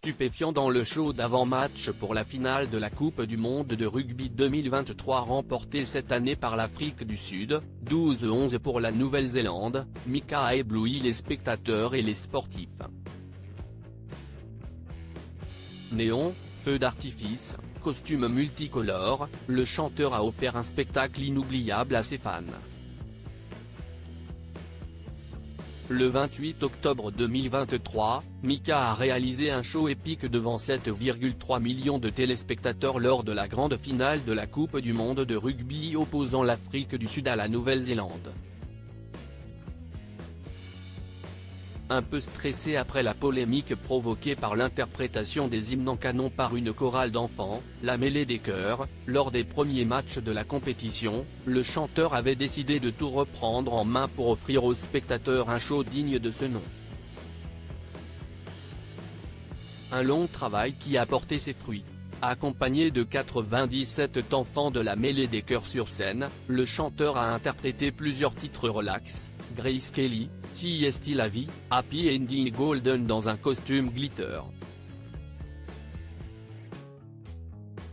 stupéfiant dans le show d'avant-match pour la finale de la Coupe du monde de rugby 2023 remportée cette année par l'Afrique du Sud, 12-11 pour la Nouvelle-Zélande. Mika a ébloui les spectateurs et les sportifs. Néon, feux d'artifice, costumes multicolores, le chanteur a offert un spectacle inoubliable à ses fans. Le 28 octobre 2023, Mika a réalisé un show épique devant 7,3 millions de téléspectateurs lors de la grande finale de la Coupe du monde de rugby opposant l'Afrique du Sud à la Nouvelle-Zélande. Un peu stressé après la polémique provoquée par l'interprétation des hymnes en canon par une chorale d'enfants, la mêlée des chœurs, lors des premiers matchs de la compétition, le chanteur avait décidé de tout reprendre en main pour offrir aux spectateurs un show digne de ce nom. Un long travail qui a porté ses fruits. Accompagné de 97 enfants de la mêlée des chœurs sur scène, le chanteur a interprété plusieurs titres relax, Grace Kelly, Si Est-il la vie, Happy Ending Golden dans un costume glitter.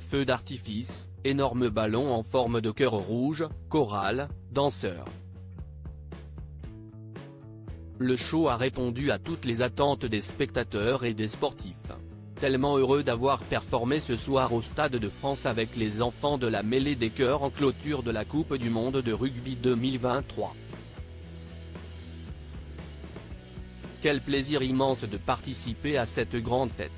Feux d'artifice, énorme ballon en forme de cœur rouge, chorale, danseurs. Le show a répondu à toutes les attentes des spectateurs et des sportifs. Tellement heureux d'avoir performé ce soir au Stade de France avec les enfants de la mêlée des chœurs en clôture de la Coupe du monde de rugby 2023. Quel plaisir immense de participer à cette grande fête.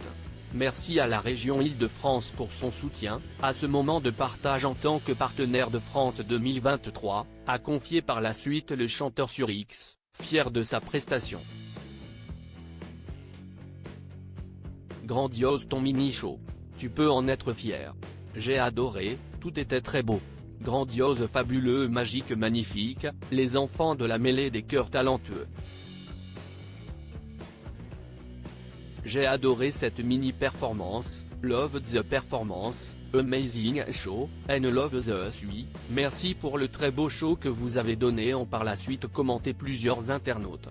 Merci à la région Île-de-France pour son soutien, à ce moment de partage en tant que partenaire de France 2023, a confié par la suite le chanteur sur X, fier de sa prestation. Grandiose ton mini-show. Tu peux en être fier. J'ai adoré, tout était très beau. Grandiose, fabuleux, magique, magnifique, les enfants de la mêlée des chœurs talentueux. J'ai adoré cette mini-performance, love the performance, amazing show, and love the suite, merci pour le très beau show que vous avez donné, ont par la suite commenté plusieurs internautes.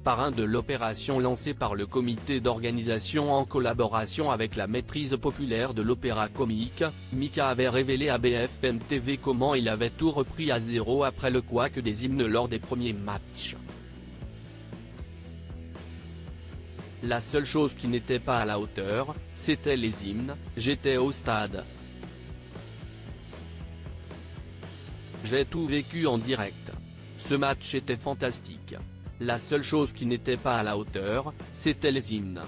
Parrain de l'opération lancée par le comité d'organisation en collaboration avec la maîtrise populaire de l'opéra comique, Mika avait révélé à BFM TV comment il avait tout repris à zéro après le couac des hymnes lors des premiers matchs. La seule chose qui n'était pas à la hauteur, c'était les hymnes, j'étais au stade. J'ai tout vécu en direct. Ce match était fantastique. La seule chose qui n'était pas à la hauteur, c'était les hymnes.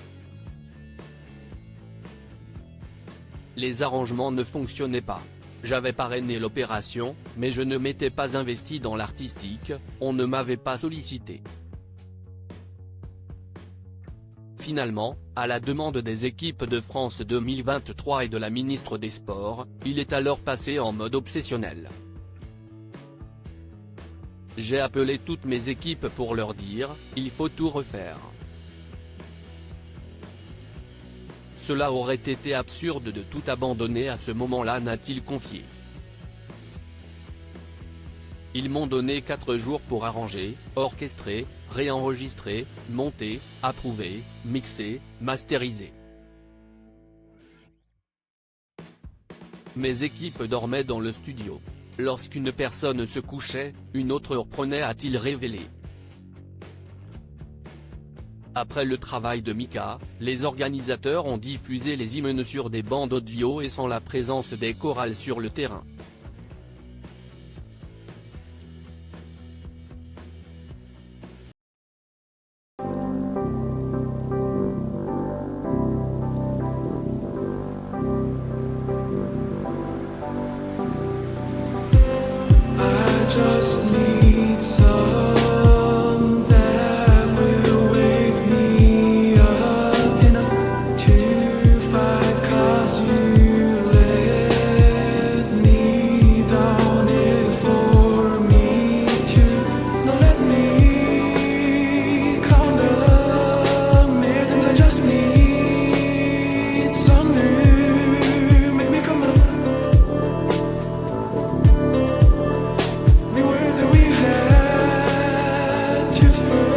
Les arrangements ne fonctionnaient pas. J'avais parrainé l'opération, mais je ne m'étais pas investi dans l'artistique, on ne m'avait pas sollicité. Finalement, à la demande des équipes de France 2023 et de la ministre des Sports, il est alors passé en mode obsessionnel. J'ai appelé toutes mes équipes pour leur dire, il faut tout refaire. Cela aurait été absurde de tout abandonner à ce moment-là, n'a-t-il confié. Ils m'ont donné 4 jours pour arranger, orchestrer, réenregistrer, monter, approuver, mixer, masteriser. Mes équipes dormaient dans le studio. Lorsqu'une personne se couchait, une autre reprenait, a-t-il révélé. Après le travail de Mika, les organisateurs ont diffusé les hymnes sur des bandes audio et sans la présence des chorales sur le terrain. Just need some that will wake me up enough to fight, 'cause you let me down it for me to not let me count the minutes. I just need some new, make me come up. We were that we had to first.